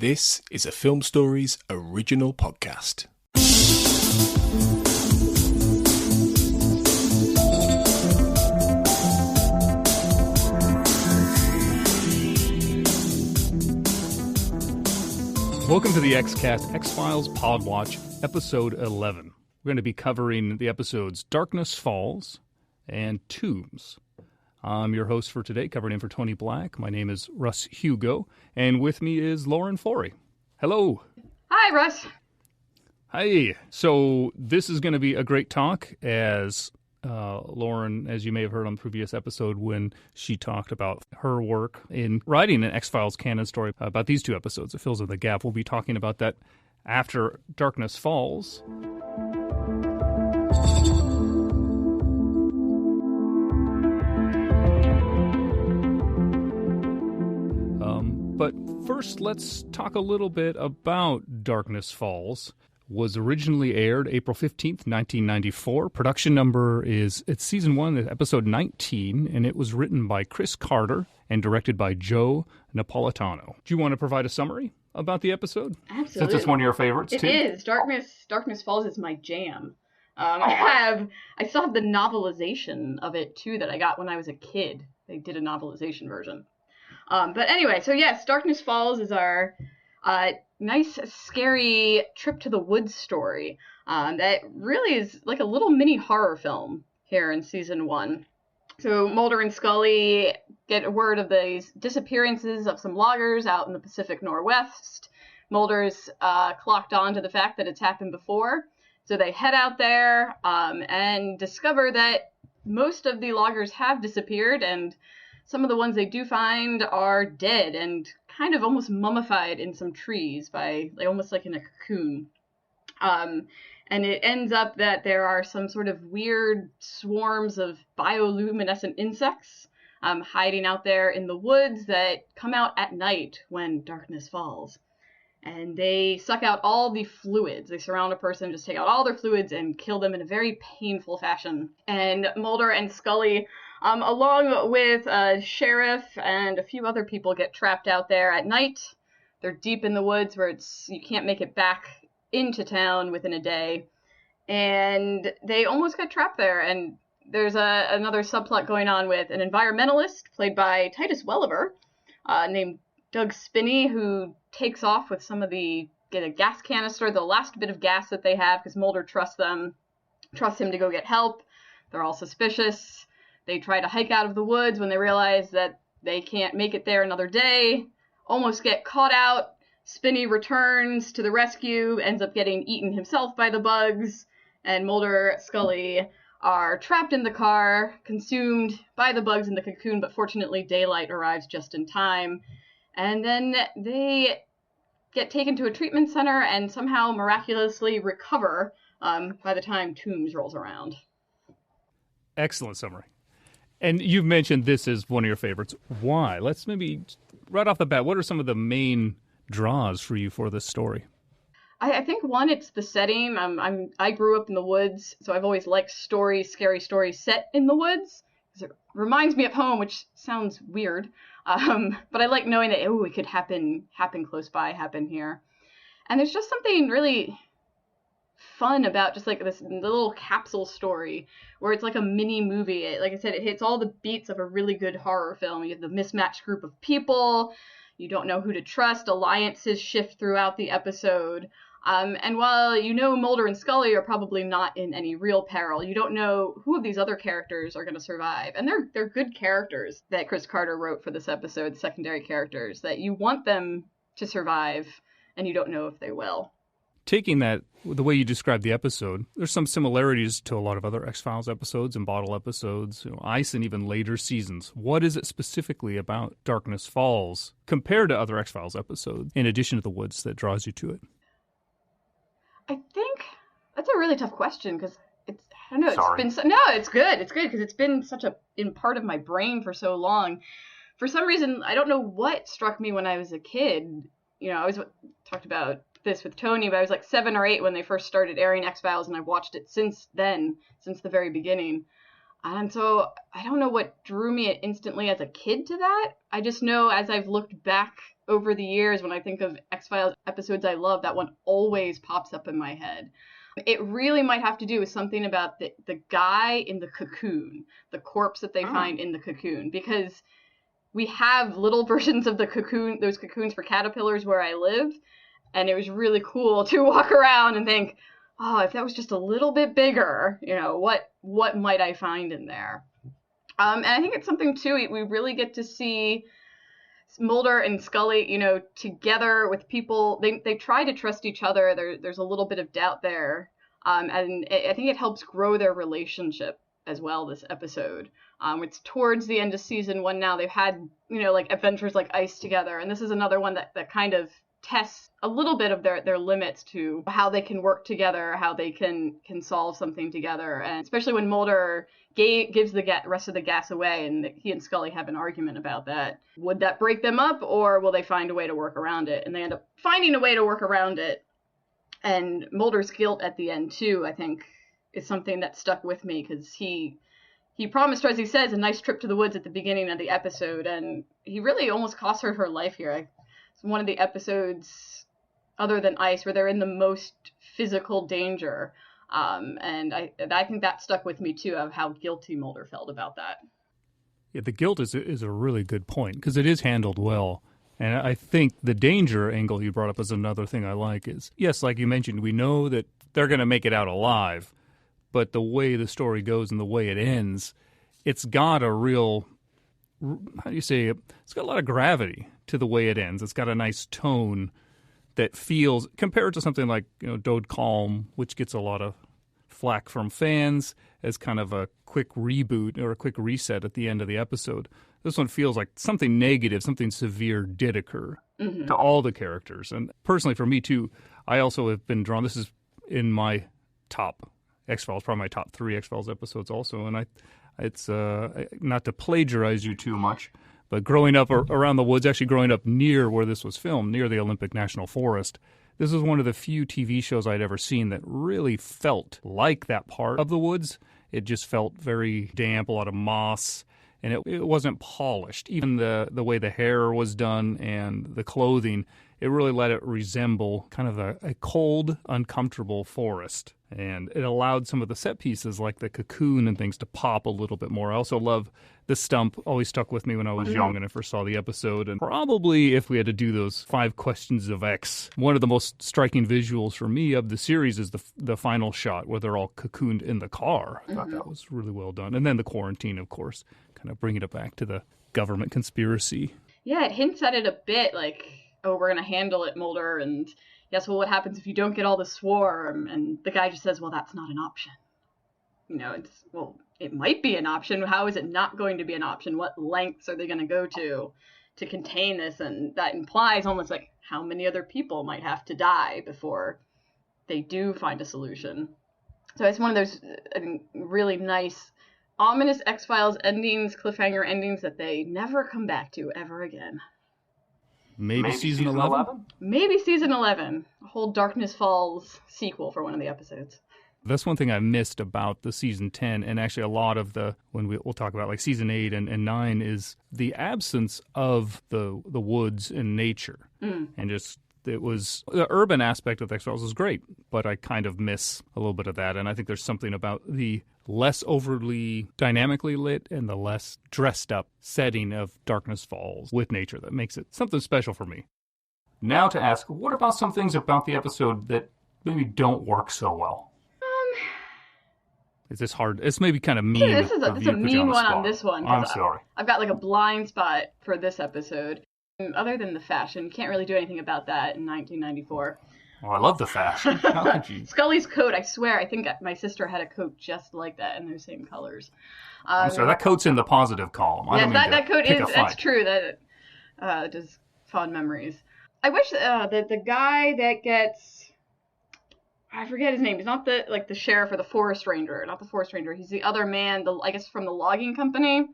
This is a Film Stories original podcast. Welcome to the X-Cast X-Files Podwatch, episode 11. We're going to be covering the episodes Darkness Falls and Tooms. I'm your host for today, covering in for Tony Black. My name is Russ Hugo, and with me is Lauren Forey. Hello. Hi, Russ. Hi. So this is going to be a great talk, as Lauren, as you may have heard on the previous episode when she talked about her work in writing an X-Files canon story about these two episodes. It fills in the gap. We'll be talking about that after Darkness Falls. But first, let's talk a little bit about Darkness Falls. Was originally aired April 15th, 1994. Production number it's season 1, episode 19, and it was written by Chris Carter and directed by Joe Napolitano. Do you want to provide a summary about the episode? Absolutely. Since it's one of your favorites, too. It is. Darkness Falls is my jam. I still have the novelization of it, too, that I got when I was a kid. They did a novelization version. But anyway, so yes, Darkness Falls is our nice, scary trip to the woods story that really is like a little mini horror film here in season 1. So Mulder and Scully get word of these disappearances of some loggers out in the Pacific Northwest. Mulder's clocked on to the fact that it's happened before. So they head out there and discover that most of the loggers have disappeared, and some of the ones they do find are dead and kind of almost mummified in some trees by almost like in a cocoon. And it ends up that there are some sort of weird swarms of bioluminescent insects hiding out there in the woods that come out at night when darkness falls. And they suck out all the fluids. They surround a person, just take out all their fluids and kill them in a very painful fashion. And Mulder and Scully, along with a sheriff and a few other people, get trapped out there at night. They're deep in the woods where you can't make it back into town within a day. And they almost get trapped there. And there's another subplot going on with an environmentalist played by Titus Welliver named Doug Spinney, who takes off with some of get a gas canister, the last bit of gas that they have, because Mulder trusts him to go get help. They're all suspicious. They try to hike out of the woods when they realize that they can't make it there another day. Almost get caught out. Spinney returns to the rescue, ends up getting eaten himself by the bugs, and Mulder, Scully are trapped in the car, consumed by the bugs in the cocoon, but fortunately daylight arrives just in time. And then they get taken to a treatment center and somehow miraculously recover by the time Tooms rolls around. Excellent summary. And you've mentioned this is one of your favorites. Why? Let's maybe, right off the bat, what are some of the main draws for you for this story? I think, one, it's the setting. I grew up in the woods, so I've always liked scary stories set in the woods. It reminds me of home, which sounds weird. But I like knowing that, it could happen close by, happen here. And there's just something really fun about just like the little capsule story where it's like a mini movie. Like I said, it hits all the beats of a really good horror film. You have the mismatched group of people. You don't know who to trust. Alliances shift throughout the episode. And while Mulder and Scully are probably not in any real peril, you don't know who of these other characters are going to survive. And they're good characters that Chris Carter wrote for this episode, secondary characters, that you want them to survive, and you don't know if they will. Taking that, the way you described the episode, there's some similarities to a lot of other X-Files episodes and Bottle episodes, Ice, and even later seasons. What is it specifically about Darkness Falls compared to other X-Files episodes, in addition to the woods, that draws you to it? I think that's a really tough question because I don't know. Sorry. It's good. It's good because it's been such in part of my brain for so long. For some reason, I don't know what struck me when I was a kid. I always talked about this with Tony, but I was like 7 or 8 when they first started airing X-Files, and I've watched it since then, since the very beginning. And so I don't know what drew me instantly as a kid to that. I just know as I've looked back over the years, when I think of X-Files episodes I love, that one always pops up in my head. It really might have to do with something about the guy in the cocoon, the corpse that they find in the cocoon, because we have little versions of the cocoon, those cocoons for caterpillars where I live, and it was really cool to walk around and think, oh, if that was just a little bit bigger, what might I find in there? And I think it's something, too, we really get to see Mulder and Scully, together with people. They try to trust each other. There's a little bit of doubt there. And I think it helps grow their relationship as well, this episode. It's towards the end of season 1 now. They've had, like adventures like Ice together. And this is another one that kind of tests a little bit of their limits to how they can work together, how they can solve something together. And especially when Mulder gives the rest of the gas away, and he and Scully have an argument about that. Would that break them up, or will they find a way to work around it? And they end up finding a way to work around it. And Mulder's guilt at the end, too, I think, is something that stuck with me, because he promised her, as he says, a nice trip to the woods at the beginning of the episode, and he really almost cost her life here. It's one of the episodes, other than Ice, where they're in the most physical danger. And I think that stuck with me, too, of how guilty Mulder felt about that. Yeah, the guilt is a really good point, because it is handled well. And I think the danger angle you brought up is another thing I like is, yes, like you mentioned, we know that they're going to make it out alive, but the way the story goes and the way it ends, it's got a real, how do you say it? It's got a lot of gravity to the way it ends. It's got a nice tone that feels, compared to something like, Dode Calm, which gets a lot of flack from fans as kind of a quick reboot or a quick reset at the end of the episode. This one feels like something negative, something severe did occur to all the characters. And personally, for me, too, I also have been drawn. This is in my top X-Files, probably my top 3 X-Files episodes also. And it's not to plagiarize you too much, but growing up around the woods, actually growing up near where this was filmed, near the Olympic National Forest, this is one of the few TV shows I'd ever seen that really felt like that part of the woods. It just felt very damp, a lot of moss, and it wasn't polished. Even the way the hair was done and the clothing, it really let it resemble kind of a cold, uncomfortable forest. And it allowed some of the set pieces like the cocoon and things to pop a little bit more. I also love the stump, always stuck with me when I was young and I first saw the episode. And probably if we had to do those 5 questions of X, one of the most striking visuals for me of the series is the final shot where they're all cocooned in the car. I thought that was really well done. And then the quarantine, of course, kind of bringing it back to the government conspiracy. Yeah, it hints at it a bit, like, oh, we're going to handle it, Mulder, and yes, well, what happens if you don't get all the swarm? And the guy just says, well, that's not an option. It might be an option. How is it not going to be an option? What lengths are they going to go to contain this? And that implies almost like how many other people might have to die before they do find a solution. So it's one of those, I think, really nice, ominous X-Files endings, cliffhanger endings that they never come back to ever again. Maybe season 11? Maybe season 11. A whole Darkness Falls sequel for one of the episodes. That's one thing I missed about the season 10, and actually a lot of we'll talk about like season 8 and 9, is the absence of the woods and nature. And just, it was, the urban aspect of X-Files is great, but I kind of miss a little bit of that. And I think there's something about the less overly dynamically lit and the less dressed up setting of Darkness Falls with nature that makes it something special for me. Now to ask, what about some things about the episode that maybe don't work so well? Is this hard? It's maybe kind of mean. Yeah, this is a mean one on this one. I'm sorry. I've got like a blind spot for this episode. Other than the fashion, can't really do anything about that in 1994. Oh, I love the fashion. How could you? Scully's coat, I swear, I think my sister had a coat just like that in those same colors. I'm sorry, that coat's in the positive column. Yes, that coat is, that's true. That just fond memories. I wish that the guy that gets, I forget his name. He's not the sheriff or the forest ranger. Not the forest ranger. He's the other man, I guess from the logging company.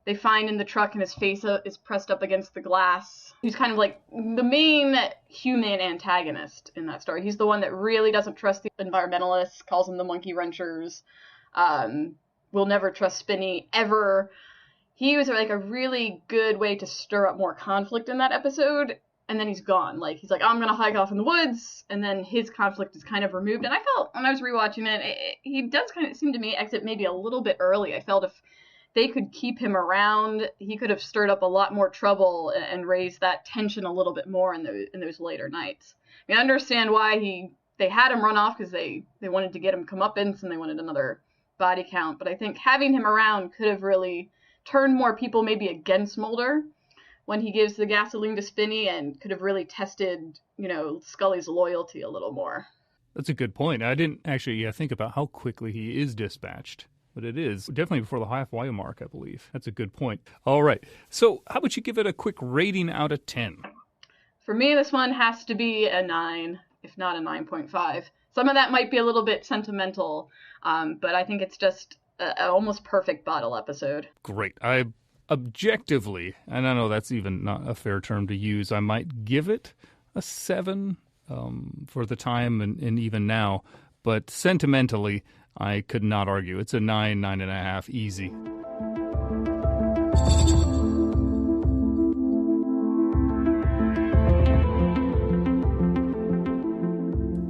They find in the truck and his face is pressed up against the glass. He's kind of like the main human antagonist in that story. He's the one that really doesn't trust the environmentalists, calls them the monkey wrenchers, will never trust Spinny ever. he was like a really good way to stir up more conflict in that episode, and then he's gone. Like, he's like, I'm gonna hike off in the woods, and then his conflict is kind of removed. And I felt, when I was rewatching it, he does kind of seem to me exit maybe a little bit early. I felt if they could keep him around, he could have stirred up a lot more trouble and raised that tension a little bit more in those later nights. I mean, I understand why they had him run off, because they wanted to get him comeuppance and they wanted another body count. But I think having him around could have really turned more people maybe against Mulder when he gives the gasoline to Spinney, and could have really tested, Scully's loyalty a little more. That's a good point. I didn't actually think about how quickly he is dispatched. But it is definitely before the halfway mark, I believe. That's a good point. All right. So how about you give it a quick rating out of 10? For me, this one has to be a 9, if not a 9.5. Some of that might be a little bit sentimental, but I think it's just an almost perfect bottle episode. Great. I objectively, and I know that's even not a fair term to use, I might give it a 7 for the time and even now. But sentimentally, I could not argue. It's a 9, 9.5, easy.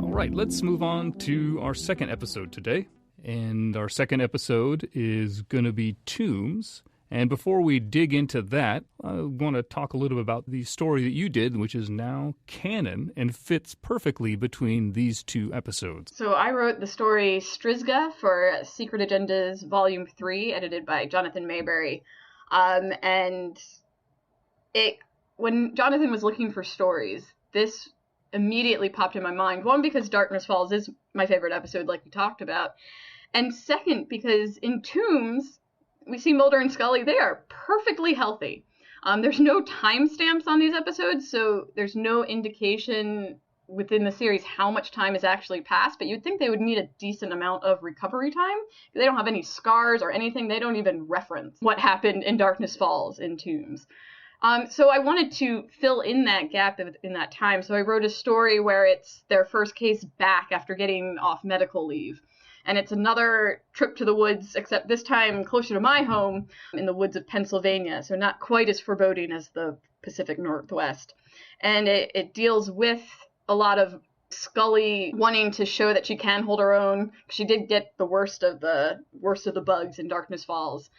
All right, let's move on to our second episode today. And our second episode is going to be Tooms. And before we dig into that, I want to talk a little bit about the story that you did, which is now canon and fits perfectly between these two episodes. So I wrote the story Strizga for Secret Agendas Volume 3, edited by Jonathan Mayberry. And when Jonathan was looking for stories, this immediately popped in my mind. One, because Darkness Falls is my favorite episode, like we talked about. And second, because in Tooms, we see Mulder and Scully, they are perfectly healthy. There's no timestamps on these episodes, so there's no indication within the series how much time has actually passed, but you'd think they would need a decent amount of recovery time. They don't have any scars or anything. They don't even reference what happened in Darkness Falls in Tooms. So I wanted to fill in that gap in that time, so I wrote a story where it's their first case back after getting off medical leave. And it's another trip to the woods, except this time closer to my home in the woods of Pennsylvania, so not quite as foreboding as the Pacific Northwest. And it deals with a lot of Scully wanting to show that she can hold her own. She did get the worst of the bugs in Darkness Falls.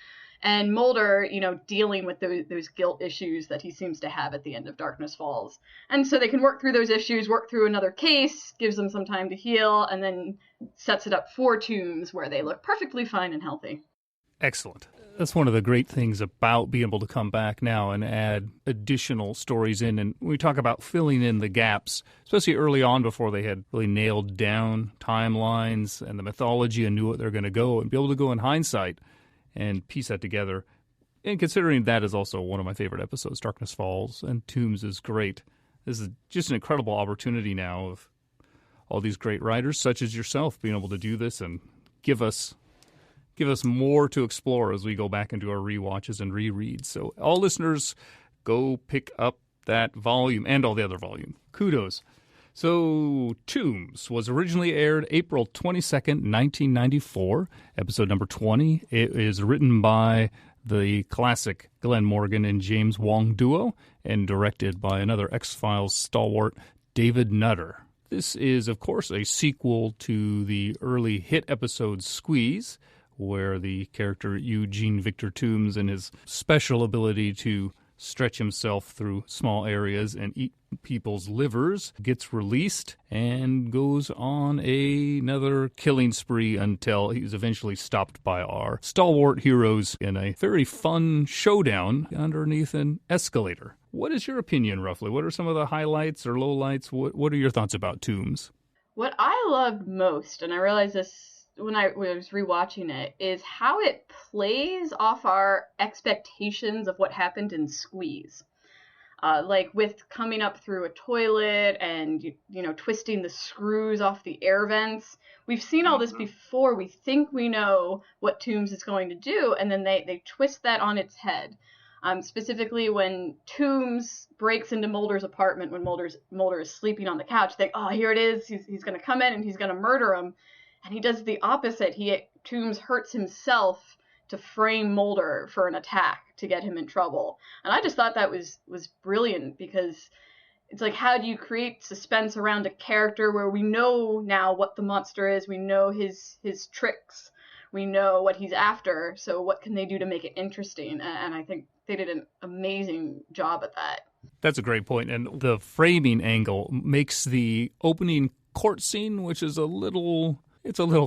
And Mulder, dealing with those guilt issues that he seems to have at the end of Darkness Falls. And so they can work through those issues, work through another case, gives them some time to heal, and then sets it up for Tooms, where they look perfectly fine and healthy. Excellent. That's one of the great things about being able to come back now and add additional stories in. And we talk about filling in the gaps, especially early on before they had really nailed down timelines and the mythology and knew what they're going to go, and be able to go in hindsight and piece that together. And considering that is also one of my favorite episodes, Darkness Falls, and Tooms is great. This is just an incredible opportunity now of all these great writers, such as yourself, being able to do this and give us more to explore as we go back into our rewatches and rereads. So all listeners, go pick up that volume and all the other volume. Kudos. So, Tooms was originally aired April 22nd, 1994, episode number 20. It is written by the classic Glenn Morgan and James Wong duo and directed by another X-Files stalwart, David Nutter. This is, of course, a sequel to the early hit episode Squeeze, where the character Eugene Victor Tooms and his special ability to stretch himself through small areas and eat people's livers gets released and goes on another killing spree until he's eventually stopped by our stalwart heroes in a very fun showdown underneath an escalator. What is your opinion, roughly? What are some of the highlights or lowlights? What are your thoughts about Tooms? What I loved most, and I realized this when I was rewatching it, is how it plays off our expectations of what happened in Squeeze. Like with coming up through a toilet and, twisting the screws off the air vents. We've seen all this before. We think we know what Tooms is going to do, and then they twist that on its head. Specifically when Tooms breaks into Mulder's apartment when Mulder is sleeping on the couch. They think, oh, here it is. He's going to come in and he's going to murder him. And he does the opposite. Tooms hurts himself to frame Mulder for an attack, to get him in trouble. And I just thought that was brilliant, because it's like, how do you create suspense around a character where we know now what the monster is, we know his tricks, we know what he's after, so what can they do to make it interesting? And I think they did an amazing job at that. That's a great point. And the framing angle makes the opening court scene, which is a little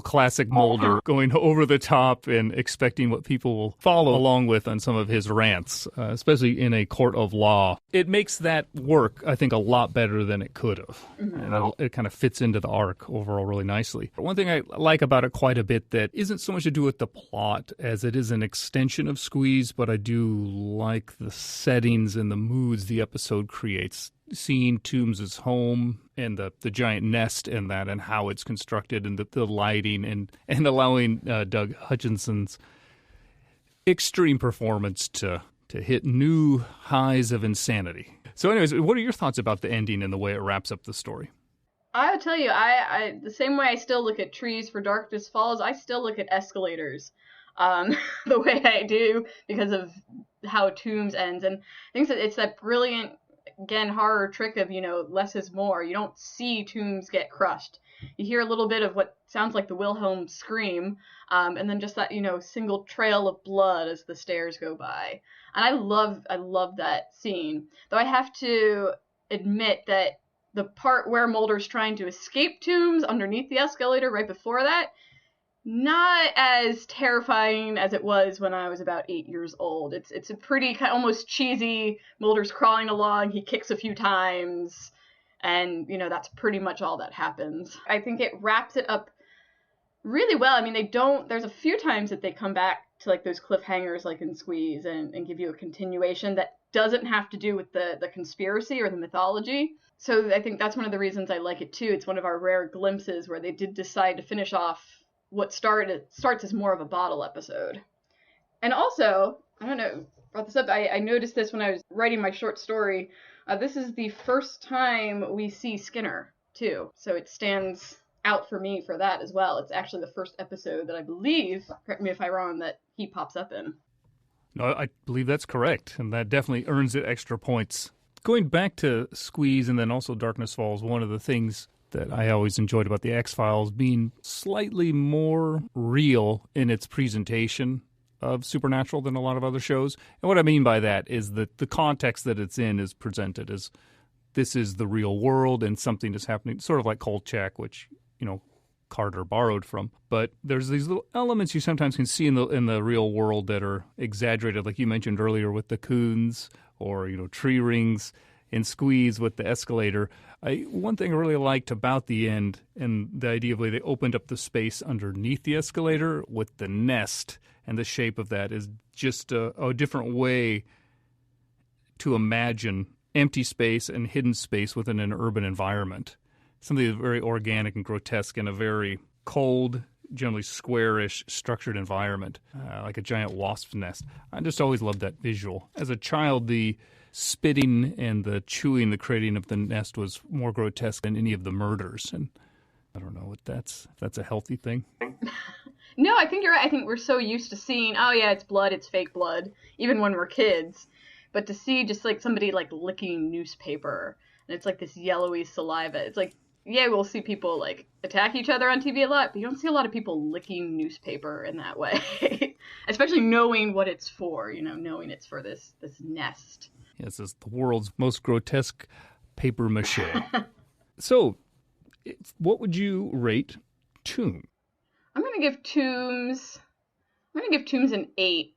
classic Mulder, going over the top and expecting what people will follow along with on some of his rants, especially in a court of law. It makes that work, I think, a lot better than it could have. Mm-hmm. And it kind of fits into the arc overall really nicely. One thing I like about it quite a bit that isn't so much to do with the plot as it is an extension of Squeeze, but I do like the settings and the moods the episode creates. Seeing Tooms' home and the giant nest in that, and how it's constructed, and the lighting, and allowing Doug Hutchinson's extreme performance to hit new highs of insanity. So anyways, what are your thoughts about the ending and the way it wraps up the story? I'll tell you, I the same way I still look at trees for Darkness Falls, I still look at escalators the way I do, because of how Tooms ends. And I think that it's that brilliant, again, horror trick of, less is more. You don't see Tooms get crushed. You hear a little bit of what sounds like the Wilhelm scream, and then just that, single trail of blood as the stairs go by. And I love that scene. Though I have to admit that the part where Mulder's trying to escape Tooms underneath the escalator right before that, not as terrifying as it was when I was about 8 years old. It's a pretty kind of almost cheesy, Mulder's crawling along, he kicks a few times, and, that's pretty much all that happens. I think it wraps it up really well. I mean, there's a few times that they come back to, like, those cliffhangers, like in Squeeze, and give you a continuation that doesn't have to do with the conspiracy or the mythology. So I think that's one of the reasons I like it, too. It's one of our rare glimpses where they did decide to finish off what starts as more of a bottle episode. And also, I don't know, brought this up, I noticed this when I was writing my short story. This is the first time we see Skinner, too. So it stands out for me for that as well. It's actually the first episode that I believe, correct me if I'm wrong, that he pops up in. No, I believe that's correct, and that definitely earns it extra points. Going back to Squeeze and then also Darkness Falls, one of the things that I always enjoyed about the X-Files being slightly more real in its presentation of supernatural than a lot of other shows. And what I mean by that is that the context that it's in is presented as this is the real world and something is happening, sort of like Kolchak, which, Carter borrowed from. But there's these little elements you sometimes can see in the real world that are exaggerated, like you mentioned earlier with the coons or, tree rings. In Squeeze with the escalator, one thing I really liked about the end and the idea of the way they opened up the space underneath the escalator with the nest and the shape of that is just a different way to imagine empty space and hidden space within an urban environment. Something that's very organic and grotesque in a very cold, generally squarish, structured environment, like a giant wasp's nest. I just always loved that visual. As a child, the spitting and the chewing, the creating of the nest was more grotesque than any of the murders. And I don't know if that's a healthy thing. No, I think you're right. I think we're so used to seeing, oh yeah, it's blood, it's fake blood, even when we're kids. But to see just like somebody like licking newspaper, and it's like this yellowy saliva, it's like, yeah, we'll see people like attack each other on TV a lot, but you don't see a lot of people licking newspaper in that way. Especially knowing what it's for, knowing it's for this nest. Yes, it's the world's most grotesque paper mache. So, what would you rate Tooms? I'm going to give Tooms an 8.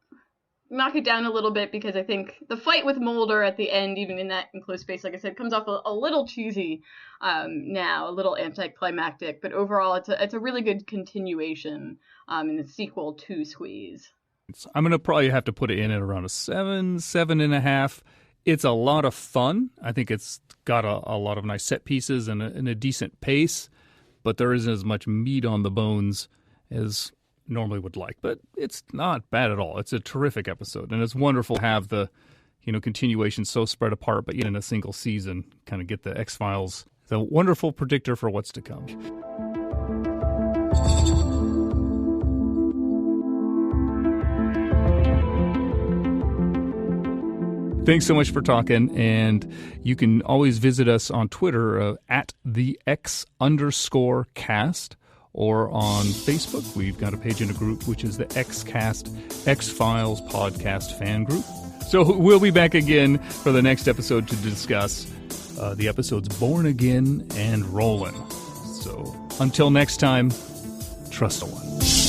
Knock it down a little bit because I think the fight with Mulder at the end, even in that enclosed space, like I said, comes off a little cheesy now, a little anticlimactic. But overall, it's a really good continuation in the sequel to Squeeze. I'm going to probably have to put it in at around a 7.5. It's a lot of fun. I think it's got a lot of nice set pieces and a decent pace, but there isn't as much meat on the bones as normally would like. But it's not bad at all. It's a terrific episode, and it's wonderful to have the continuation so spread apart, but yet in a single season, kind of get the X-Files. It's a wonderful predictor for what's to come. Thanks so much for talking, and you can always visit us on Twitter at the X_cast, or on Facebook. We've got a page in a group, which is the Xcast X-Files podcast fan group. So we'll be back again for the next episode to discuss the episodes Born Again and Rollin'. So until next time, trust a one.